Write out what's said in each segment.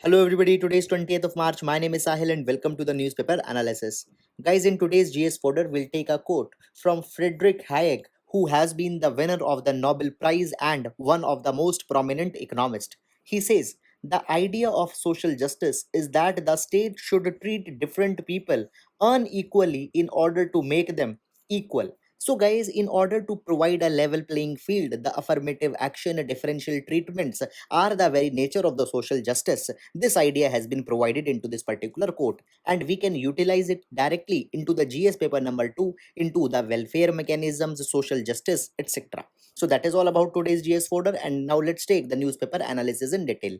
Hello everybody, today is 20th of March. My name is Sahil and welcome to the newspaper analysis. Guys, in today's GS folder, we'll take a quote from Friedrich Hayek, who has been the winner of the Nobel Prize and one of the most prominent economists. He says, the idea of social justice is that the state should treat different people unequally in order to make them equal. So, guys, in order to provide a level playing field, the affirmative action differential treatments are the very nature of the social justice. This idea has been provided into this particular quote, and we can utilize it directly into the GS paper number 2 into the welfare mechanisms, social justice, etc. So that is all about today's GS folder, and now let's take the newspaper analysis in detail.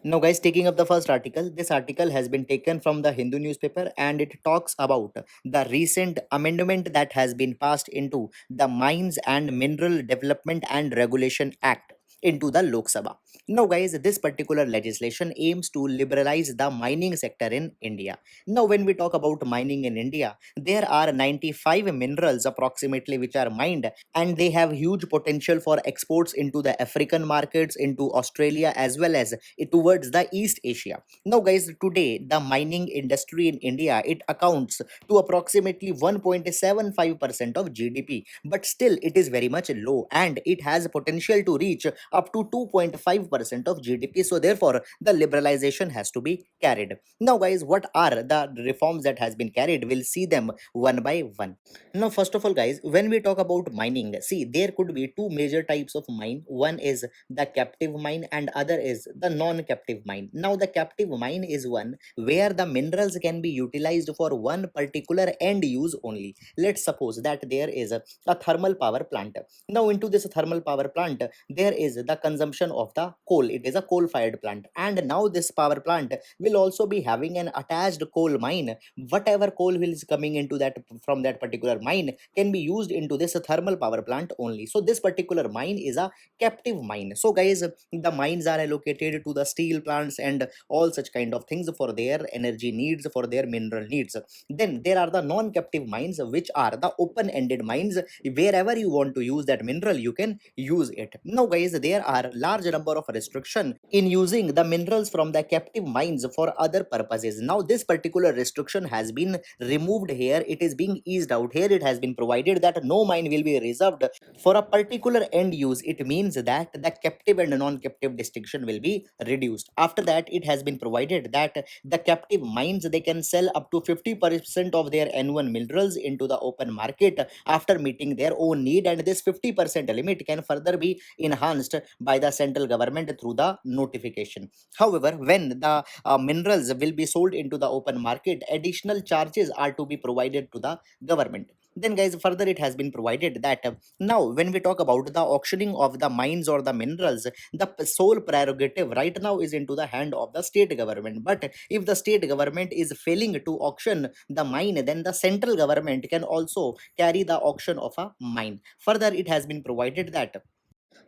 Now, guys, taking up the first article, this article has been taken from the Hindu newspaper and it talks about the recent amendment that has been passed into the Mines and Mineral Development and Regulation Act into the Lok Sabha. Now, guys, this particular legislation aims to liberalize the mining sector in India. Now, when we talk about mining in India, there are 95 minerals approximately which are mined, and they have huge potential for exports into the African markets, into Australia, as well as towards the East Asia. Now, guys, today the mining industry in India, it accounts to approximately 1.75% of GDP, but still it is very much low and it has potential to reach up to 2.5% of GDP. So therefore the liberalization has to be carried. Now, guys, what are the reforms that has been carried? We'll see them one by one. Now, first of all, guys, when we talk about mining, see, there could be two major types of mine. One is the captive mine and other is the non-captive mine. Now, the captive mine is one where the minerals can be utilized for one particular end use only. Let's suppose that there is a thermal power plant. Now, into this thermal power plant, there is the consumption of the coal. It is a coal-fired plant, and now this power plant will also be having an attached coal mine. Whatever coal is coming into that from that particular mine can be used into this thermal power plant only. So this particular mine is a captive mine. So, guys, the mines are allocated to the steel plants and all such kind of things for their energy needs, for their mineral needs. Then there are the non-captive mines, which are the open-ended mines. Wherever you want to use that mineral, you can use it. Now, guys, there are large number of restriction in using the minerals from the captive mines for other purposes. Now, this particular restriction has been removed here. It is being eased out. Here it has been provided that no mine will be reserved for a particular end use. It means that the captive and non-captive distinction will be reduced. After that, it has been provided that the captive mines, they can sell up to 50% of their N1 minerals into the open market after meeting their own need, and this 50% limit can further be enhanced by the central government through the notification. However, when the minerals will be sold into the open market, additional charges are to be provided to the government. Then, guys, further it has been provided that now when we talk about the auctioning of the mines or the minerals, the sole prerogative right now is into the hand of the state government. But if the state government is failing to auction the mine, then the central government can also carry the auction of a mine. Further, it has been provided that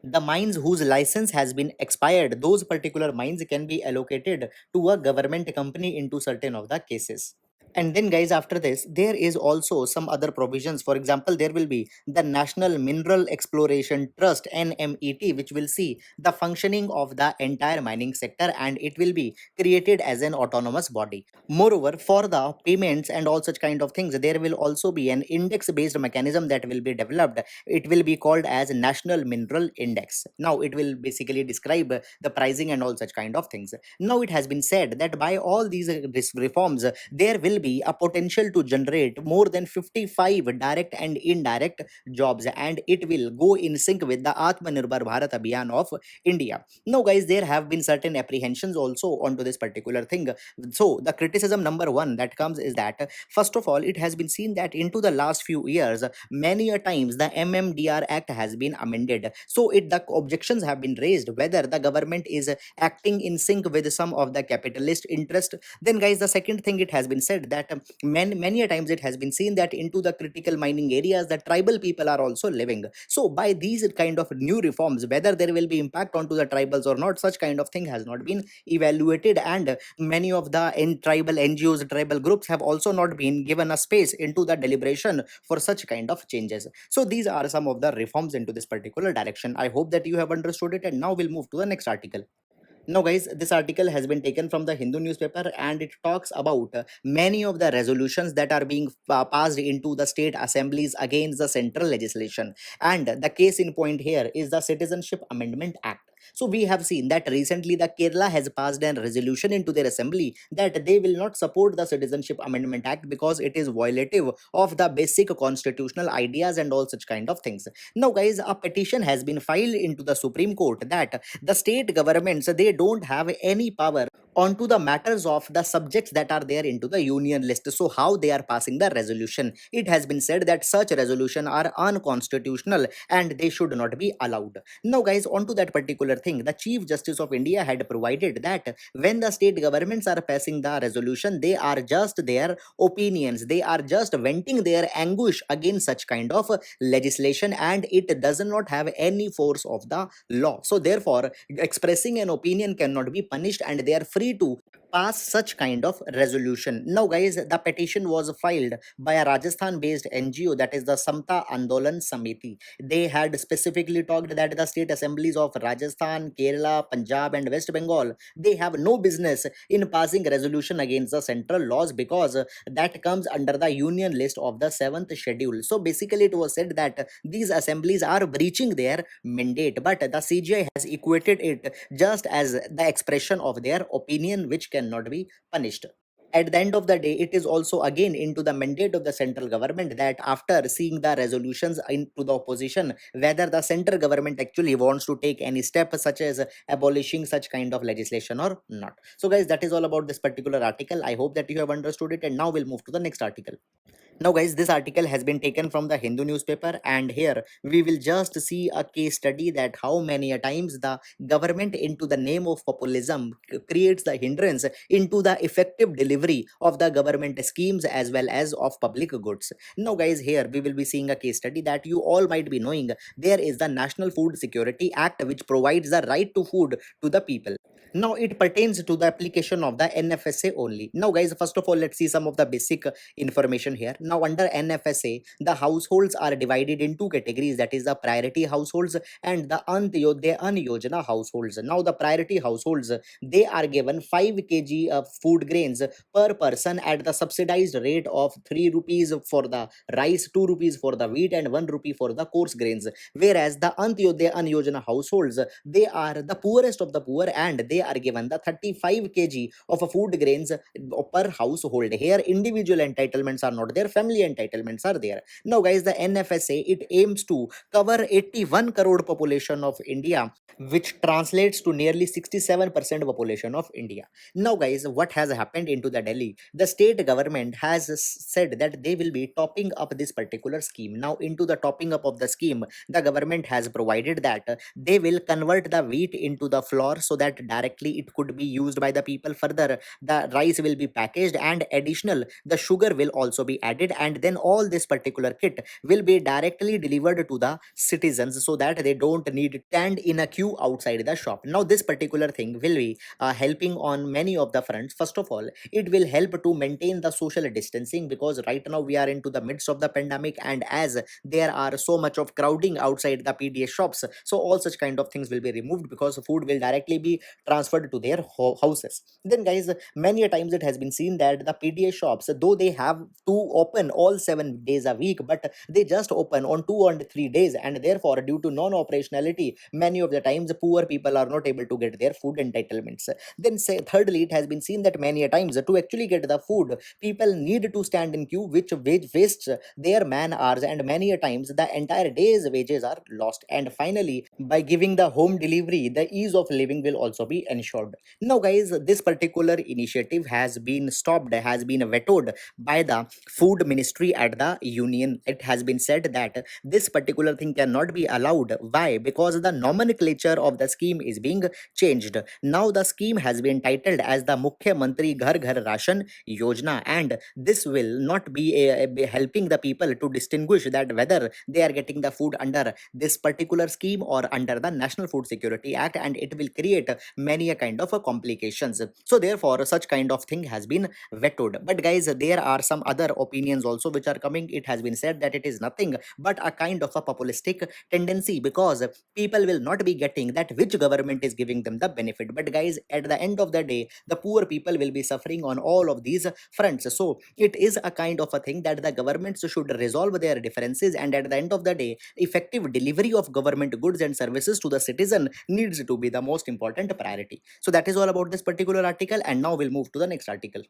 the mines whose license has been expired, those particular mines can be allocated to a government company into certain of the cases. And then, guys, after this, there is also some other provisions. For example, there will be the National Mineral Exploration Trust, NMET, which will see the functioning of the entire mining sector, and it will be created as an autonomous body. Moreover, for the payments and all such kind of things, there will also be an index based mechanism that will be developed. It will be called as National Mineral Index. Now, it will basically describe the pricing and all such kind of things. Now, it has been said that by all these reforms, there will be a potential to generate more than 55 direct and indirect jobs, and it will go in sync with the Atmanirbhar Bharat Abhiyan of India. Now, guys, there have been certain apprehensions also onto this particular thing. So the criticism number one that comes is that first of all, it has been seen that into the last few years, many a times the MMDR Act has been amended. So the objections have been raised whether the government is acting in sync with some of the capitalist interest. Then, guys, the second thing, it has been said that many a times it has been seen that into the critical mining areas, the tribal people are also living. So by these kind of new reforms, whether there will be impact onto the tribals or not, such kind of thing has not been evaluated, and many of the tribal NGOs, tribal groups have also not been given a space into the deliberation for such kind of changes. So these are some of the reforms into this particular direction. I hope that you have understood it, and now we'll move to the next article. Now, guys, this article has been taken from the Hindu newspaper and it talks about many of the resolutions that are being passed into the state assemblies against the central legislation. And the case in point here is the Citizenship Amendment Act. So, we have seen that recently the Kerala has passed a resolution into their assembly that they will not support the Citizenship Amendment Act because it is violative of the basic constitutional ideas and all such kind of things. Now, guys, a petition has been filed into the Supreme Court that the state governments they don't have any power onto the matters of the subjects that are there into the union list. So how they are passing the resolution, it has been said that such resolution are unconstitutional and they should not be allowed. Now, guys, onto that particular thing, the Chief Justice of India had provided that when the state governments are passing the resolution, they are just their opinions, they are just venting their anguish against such kind of legislation, and it does not have any force of the law. So therefore, expressing an opinion cannot be punished and they are free to pass such kind of resolution. Now, guys, the petition was filed by a Rajasthan based NGO, that is the Samta Andolan Samiti. They had specifically talked that the state assemblies of Rajasthan, Kerala, Punjab and West Bengal, they have no business in passing resolution against the central laws because that comes under the union list of the 7th schedule. So basically it was said that these assemblies are breaching their mandate, but the CGI has equated it just as the expression of their opinion, which cannot be punished. At the end of the day, it is also again into the mandate of the central government that after seeing the resolutions into the opposition, whether the central government actually wants to take any step such as abolishing such kind of legislation or not. So, guys, that is all about this particular article. I hope that you have understood it, and now we'll move to the next article. Now, guys, this article has been taken from the Hindu newspaper, and here we will just see a case study that how many a times the government, into the name of populism, creates the hindrance into the effective delivery of the government schemes as well as of public goods. Now, guys, here we will be seeing a case study that you all might be knowing. There is the National Food Security Act, which provides the right to food to the people. Now, it pertains to the application of the NFSA only. Now, guys, first of all, let's see some of the basic information here. Now, under NFSA, the households are divided in two categories, that is the priority households and the Antyodaya Yojana households. Now, the priority households, they are given 5 kg of food grains per person at the subsidized rate of 3 rupees for the rice, 2 rupees for the wheat, and 1 rupee for the coarse grains. Whereas the Antyodaya Yojana households, they are the poorest of the poor and they are given the 35 kg of a food grains per household. Here, individual entitlements are not there, family entitlements are there. Now, guys, the NFSA, it aims to cover 81 crore population of India, which translates to nearly 67% population of India. Now, guys, what has happened into the Delhi? The state government has said that they will be topping up this particular scheme. Now, into the topping up of the scheme, the government has provided that they will convert the wheat into the flour so that directly it could be used by the people. Further, the rice will be packaged and additional the sugar will also be added, and then all this particular kit will be directly delivered to the citizens so that they don't need to stand in a queue outside the shop. Now, this particular thing will be helping on many of the fronts. First of all, it will help to maintain the social distancing because right now we are into the midst of the pandemic, and as there are so much of crowding outside the PDS shops, so all such kind of things will be removed because food will directly be transferred to their houses. Then, guys, many a times it has been seen that the PDS shops, though they have to open all 7 days a week, but they just open on 2 and 3 days, and therefore due to non-operationality, many of the times poor people are not able to get their food entitlements. Then, say, thirdly, it has been seen that many a times to actually get the food, people need to stand in queue, which wastes their man hours, and many a times the entire day's wages are lost. And finally, by giving the home delivery, the ease of living will also be ensured. Now, guys, this particular initiative has been stopped, has been vetoed by the food ministry at the union. It has been said that this particular thing cannot be allowed. Why? Because the nomenclature of the scheme is being changed. Now the scheme has been titled as the Mukhya Mantri Ghar Ghar Ration Yojana, and this will not be helping the people to distinguish that whether they are getting the food under this particular scheme or under the National Food Security Act, and it will create many many a kind of a complications. So therefore such kind of thing has been vetoed. But guys, there are some other opinions also which are coming. It has been said that it is nothing but a kind of a populistic tendency, because people will not be getting that which government is giving them the benefit. But guys, at the end of the day, the poor people will be suffering on all of these fronts. So it is a kind of a thing that the governments should resolve their differences, and at the end of the day, effective delivery of government goods and services to the citizen needs to be the most important priority. So that is all about this particular article, and now we'll move to the next article.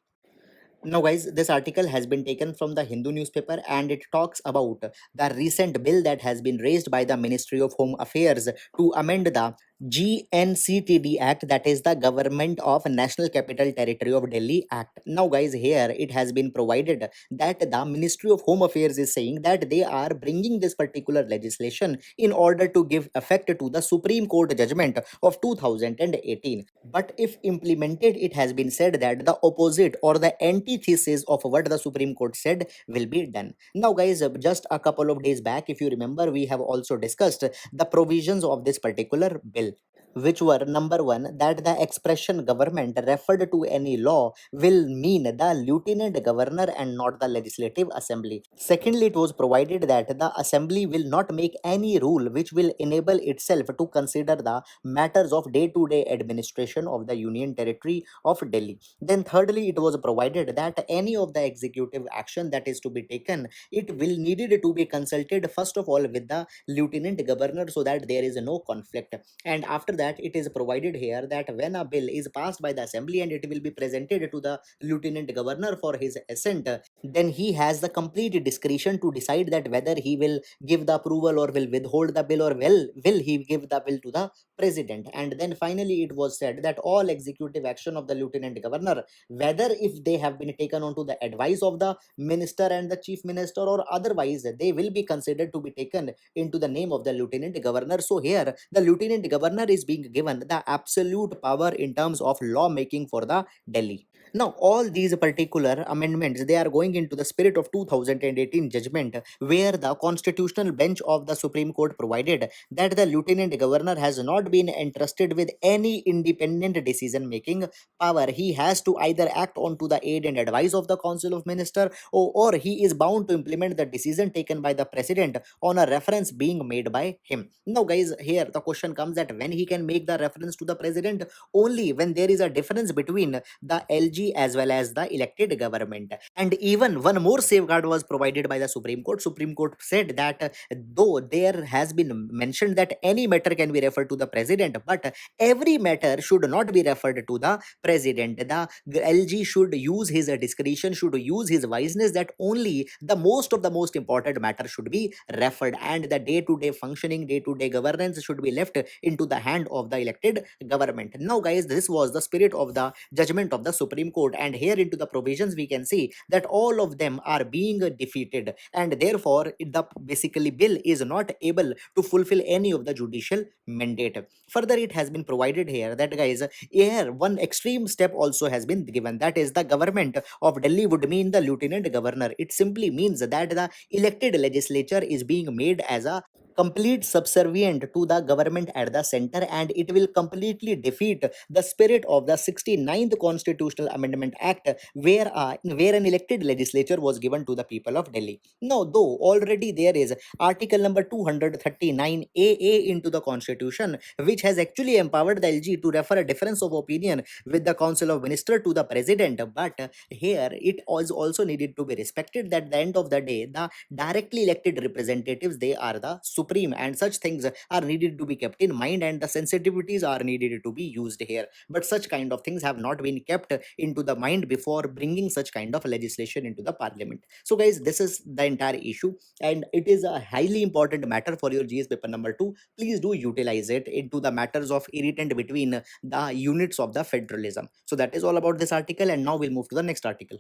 Now, guys, this article has been taken from the Hindu newspaper, and it talks about the recent bill that has been raised by the Ministry of Home Affairs to amend the GNCTD Act, that is the Government of National Capital Territory of Delhi Act. Now, guys, here it has been provided that the Ministry of Home Affairs is saying that they are bringing this particular legislation in order to give effect to the Supreme Court judgment of 2018. But if implemented, it has been said that the opposite or the antithesis of what the Supreme Court said will be done. Now, guys, just a couple of days back, if you remember, we have also discussed the provisions of this particular bill, which were: number one, that the expression government referred to any law will mean the lieutenant governor and not the legislative assembly. Secondly, it was provided that the assembly will not make any rule which will enable itself to consider the matters of day-to-day administration of the Union Territory of Delhi. Then thirdly, it was provided that any of the executive action that is to be taken, it will needed to be consulted first of all with the lieutenant governor, so that there is no conflict. And after that, it is provided here that when a bill is passed by the assembly and it will be presented to the lieutenant governor for his assent, then he has the complete discretion to decide that whether he will give the approval or will withhold the bill, or will he give the bill to the president. And then finally it was said that all executive action of the lieutenant governor, whether if they have been taken on to the advice of the minister and the chief minister or otherwise, they will be considered to be taken into the name of the lieutenant governor. So here the lieutenant governor is being given the absolute power in terms of law making for the Delhi. Now, all these particular amendments, they are going into the spirit of 2018 judgment, where the constitutional bench of the Supreme Court provided that the lieutenant governor has not been entrusted with any independent decision making power. He has to either act on to the aid and advice of the Council of Minister, or he is bound to implement the decision taken by the president on a reference being made by him. Now, guys, here the question comes that when he can make the reference to the president, only when there is a difference between the LG as well as the elected government. And even one more safeguard was provided by the Supreme Court. Supreme Court said that though there has been mentioned that any matter can be referred to the president, but every matter should not be referred to the president. The LG should use his discretion, should use his wiseness, that only the most important matter should be referred, and the day-to-day functioning, day-to-day governance should be left into the hand of the elected government. Now, guys, this was the spirit of the judgment of the Supreme Court, and here into the provisions we can see that all of them are being defeated, and therefore the basically bill is not able to fulfill any of the judicial mandate. Further, it has been provided here that, guys, here one extreme step also has been given, that is the government of Delhi would mean the lieutenant governor. It simply means that the elected legislature is being made as a complete subservient to the government at the center, and it will completely defeat the spirit of the 69th Constitutional Amendment Act, where an elected legislature was given to the people of Delhi. Now, though already there is Article number 239 AA into the Constitution, which has actually empowered the LG to refer a difference of opinion with the Council of Minister to the President, but here it was also needed to be respected that at the end of the day, the directly elected representatives, they are the supreme, and such things are needed to be kept in mind, and the sensitivities are needed to be used here. But such kind of things have not been kept into the mind before bringing such kind of legislation into the parliament. So, guys, this is the entire issue, and it is a highly important matter for your GS paper number 2. Please do utilize it into the matters of irritant between the units of the federalism. So that is all about this article, and now we'll move to the next article.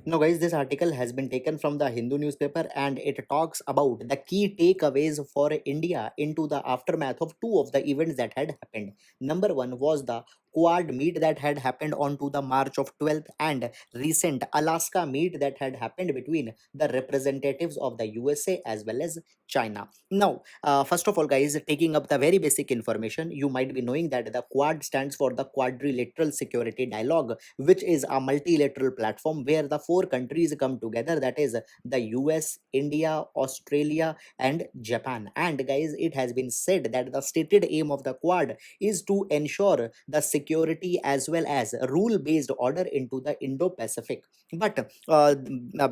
Now, guys, this article has been taken from the Hindu newspaper, and it talks about the key takeaways for India into the aftermath of two of the events that had happened. Number one was the Quad meet that had happened on to the March of 12th, and recent Alaska meet that had happened between the representatives of the USA as well as China. Now, first of all, guys, taking up the very basic information, you might be knowing that the Quad stands for the Quadrilateral Security Dialogue, which is a multilateral platform where the four countries come together, that is the US, India, Australia, and Japan. And guys, it has been said that the stated aim of the Quad is to ensure the security as well as rule based order into the Indo Pacific. But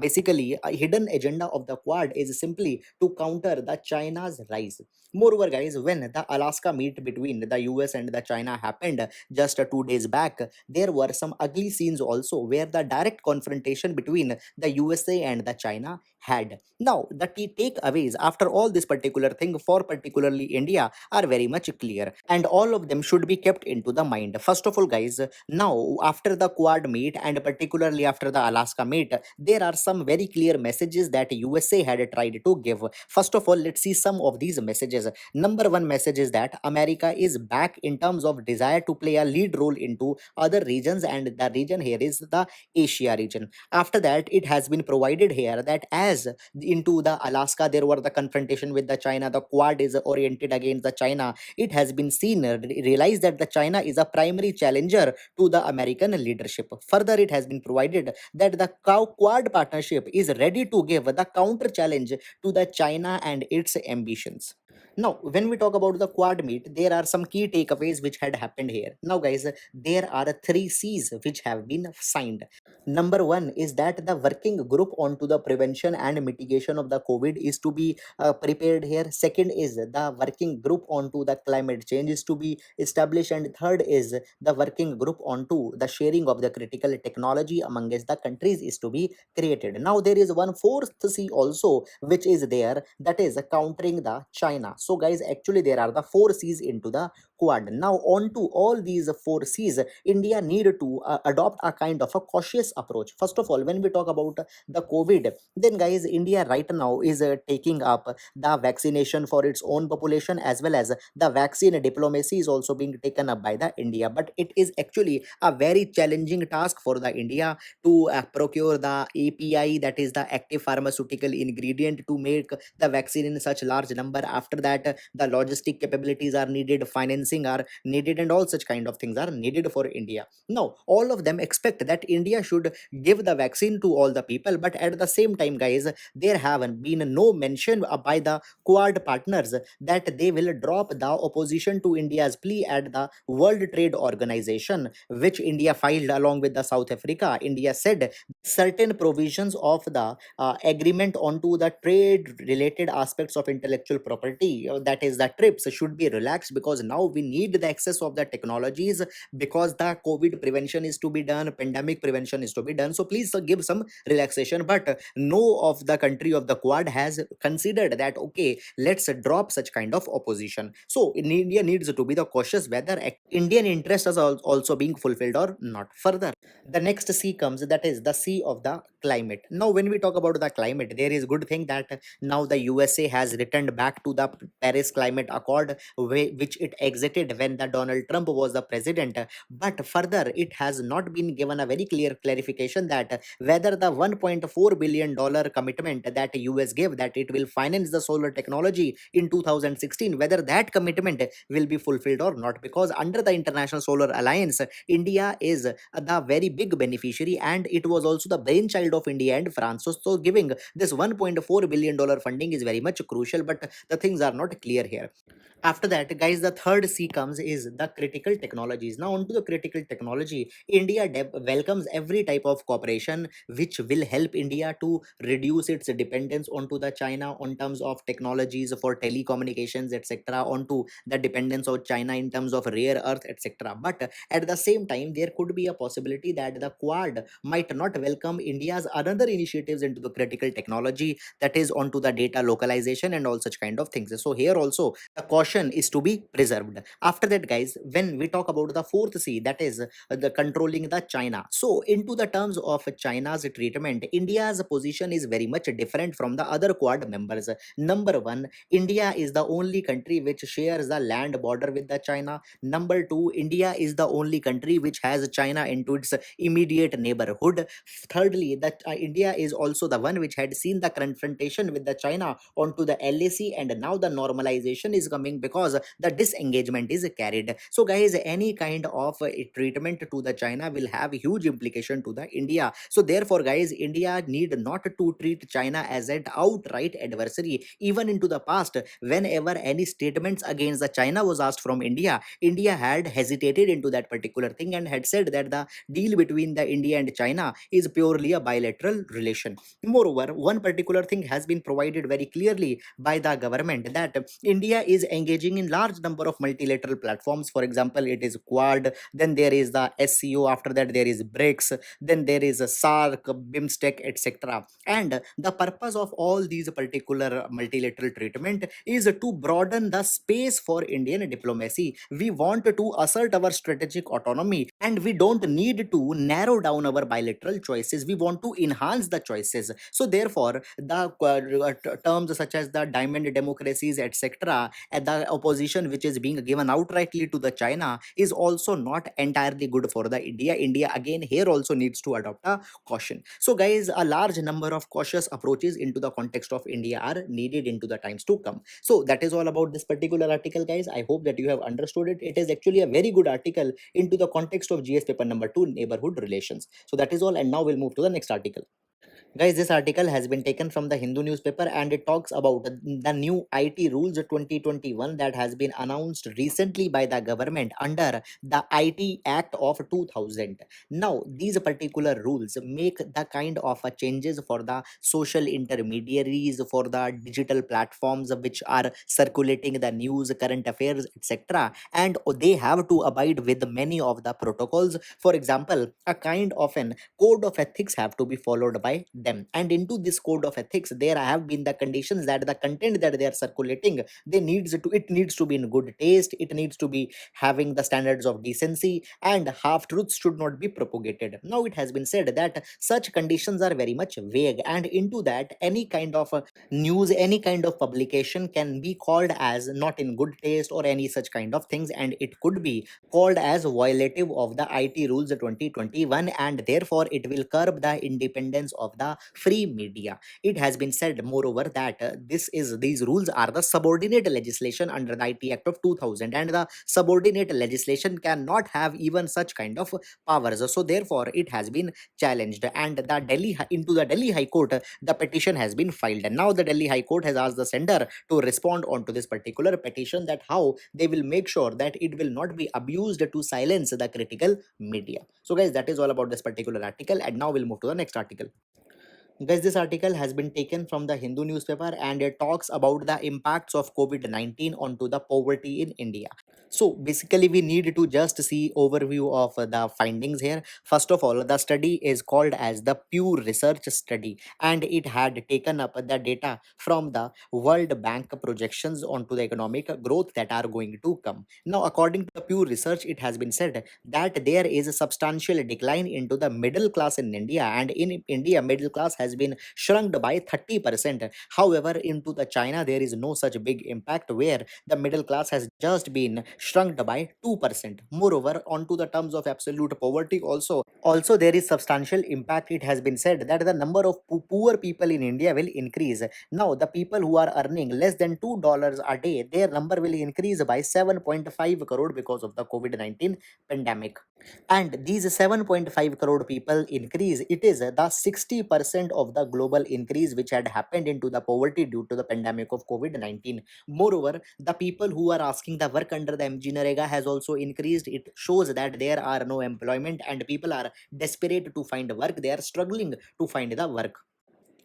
basically, a hidden agenda of the Quad is simply to counter the China's rise. Moreover, guys, when the Alaska meet between the US and the China happened just 2 days back, there were some ugly scenes also where the direct confrontation between the USA and the China had. Now, the key takeaways after all this particular thing for particularly India are very much clear, and all of them should be kept into the mind. First of all, guys, now after the Quad meet and particularly after the Alaska meet, there are some very clear messages that USA had tried to give. First of all, let's see some of these messages. Number one message is that America is back in terms of desire to play a lead role into other regions, and the region here is the Asia region. After that, it has been provided here that as into the Alaska there were the confrontation with the China, the Quad is oriented against the China. It has been seen, realized that the China is a primary challenger to the American leadership. Further, it has been provided that the Quad partnership is ready to give the counter challenge to the China and its ambitions. Now, when we talk about the Quad meet, there are some key takeaways which had happened here. Now, guys, there are three C's which have been signed. Number one is that the working group onto the prevention and mitigation of the COVID is to be prepared here. Second is the working group onto the climate change is to be established, and third is the working group onto the sharing of the critical technology amongst the countries is to be created. Now, there is one fourth C also which is there, that is countering the China. So, guys, actually there are the four C's into the Quad. Now, on to all these four C's, India need to adopt a kind of a cautious approach. First of all, when we talk about the COVID, then guys, India right now is taking up the vaccination for its own population, as well as the vaccine diplomacy is also being taken up by the India. But it is actually a very challenging task for the India to procure the API, that is the active pharmaceutical ingredient, to make the vaccine in such large number. After that, the logistic capabilities are needed, financing are needed, and all such kind of things are needed for India. Now, all of them expect that India should give the vaccine to all the people, but at the same time, guys, there haven't been no mention by the Quad partners that they will drop the opposition to India's plea at the World Trade Organization, which India filed along with the South Africa. India said certain provisions of the agreement onto the trade related aspects of intellectual property, that is the TRIPS, should be relaxed, because now we need the access of the technologies, because the COVID prevention is to be done, pandemic prevention is to be done. So please give some relaxation. But no of the country of the Quad has considered that okay, let's drop such kind of opposition. So in India needs to be the cautious whether Indian interests are also being fulfilled or not. Further, the next C comes, that is the C of the climate. Now, when we talk about the climate, there is good thing that now the USA has returned back to the Paris Climate Accord, which it exited when the Donald Trump was the president. But further, it has not been given a very clear clarification that whether the $1.4 billion commitment that US gave, that it will finance the solar technology in 2016, whether that commitment will be fulfilled or not. Because under the International Solar Alliance, India is the very big beneficiary, and it was also the brainchild of India and France. So giving this $1.4 billion funding is very much crucial, but the things are not clear here. After that, guys, the third C comes is the critical technologies. Now, onto the critical technology, India welcomes every type of cooperation which will help India to reduce its dependence onto the China on terms of technologies for telecommunications, etc., onto the dependence of China in terms of rare earth, etc. But at the same time, there could be a possibility that the Quad might not welcome India's another initiatives into the critical technology, that is onto the data localization and all such kind of things. So here also the caution is to be preserved. after that, guys, when we talk about the fourth C, that is the controlling the China. So into the terms of China's treatment, India's position is very much different from the other Quad members. Number one, India is the only country which shares the land border with the China. Number two, India is the only country which has China into its immediate neighborhood. Thirdly, that India is also the one which had seen the confrontation with the China onto the LAC, and now the normalization is coming because the disengagement is carried. So, guys, any kind of treatment to the China will have huge implication to the India. So, therefore, guys, India need not to treat China as an outright adversary. Even into the past, whenever any statements against the China was asked from India, India had hesitated into that particular thing and had said that the deal between the India and China is purely a bilateral relation. Moreover, one particular thing has been provided very clearly by the government, that India is engaging in large number of multilateral platforms. For example, it is Quad, then there is the SCO, after that there is BRICS, then there is a SARC, BIMSTEC, etc. And the purpose of all these particular multilateral treatment is to broaden the space for Indian diplomacy. We want to assert our strategic autonomy, and we don't need to narrow down our bilateral choices. We want to enhance the choices. So therefore, the terms such as the diamond democracies, etc., and the opposition which is being given outrightly to the China is also not entirely good for the India. India again here also needs to adopt a caution. So, guys, a large number of cautious approaches into the context of India are needed into the times to come. So that is all about this particular article, guys. I hope that you have understood it. It is actually a very good article into the context of GS paper number 2, neighborhood relations. So that is all, and now we'll move to the next article. Guys, this article has been taken from the Hindu newspaper, and it talks about the new IT rules 2021 that has been announced recently by the government under the IT Act of 2000. Now, these particular rules make the kind of changes for the social intermediaries, for the digital platforms which are circulating the news, current affairs, etc. And they have to abide with many of the protocols. For example, a kind of an code of ethics have to be followed by them, and into this code of ethics there have been the conditions that the content that they are circulating, it needs to be in good taste, it needs to be having the standards of decency, and half truths should not be propagated. Now it has been said that such conditions are very much vague, and into that any kind of news, any kind of publication can be called as not in good taste or any such kind of things, and it could be called as violative of the IT rules 2021, and therefore it will curb the independence of the free media. It has been said moreover that these rules are the subordinate legislation under the IT Act of 2000, and the subordinate legislation cannot have even such kind of powers. So therefore it has been challenged, and into the Delhi High Court the petition has been filed, and now the Delhi High Court has asked the sender to respond on to this particular petition, that how they will make sure that it will not be abused to silence the critical media. So guys, that is all about this particular article, and now we'll move to the next article. Guys, this article has been taken from the Hindu newspaper, and it talks about the impacts of COVID-19 onto the poverty in India. So basically, we need to just see overview of the findings here. First of all, the study is called as the Pew Research Study, and it had taken up the data from the World Bank projections onto the economic growth that are going to come. Now, according to the Pew Research, it has been said that there is a substantial decline into the middle class in India, and in India, middle class has been shrunk by 30%. However, into the China, there is no such big impact, where the middle class has just been shrunk by 2%. Moreover, onto the terms of absolute poverty also there is substantial impact. It has been said that the number of poor people in India will increase. Now, the people who are earning less than $2 a day, their number will increase by 7.5 crore because of the COVID-19 pandemic. And these 7.5 crore people increase, it is the 60% of the global increase which had happened into the poverty due to the pandemic of COVID-19. Moreover, the people who are asking the work under the MG Narega has also increased. It shows that there are no employment, and people are desperate to find work, they are struggling to find the work.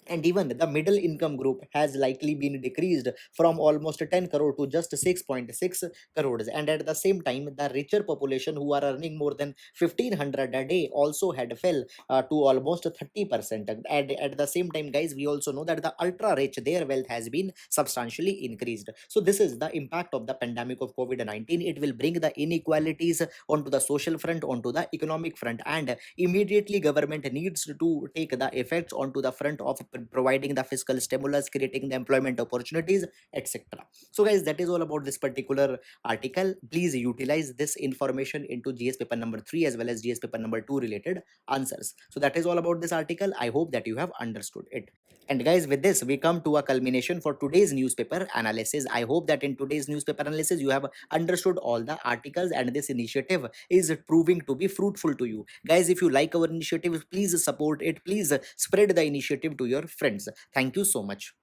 and even the middle income group has likely been decreased from almost 10 crore to just 6.6 crores. And at the same time, the richer population who are earning more than 1500 a day also had fell to almost 30%. And at the same time, guys, we also know that the ultra rich, their wealth has been substantially increased. So this is the impact of the pandemic of COVID-19. It will bring the inequalities onto the social front, onto the economic front, and immediately government needs to take the effects onto the front of providing the fiscal stimulus, creating the employment opportunities, etc. So guys, that is all about this particular article. Please utilize this information into GS paper number 3 as well as GS paper number 2 related answers. So that is all about this article. I hope that you have understood it. And guys, with this, we come to a culmination for today's newspaper analysis. I hope that in today's newspaper analysis, you have understood all the articles and this initiative is proving to be fruitful to you. Guys, if you like our initiative, please support it. Please spread the initiative to your friends. Thank you so much.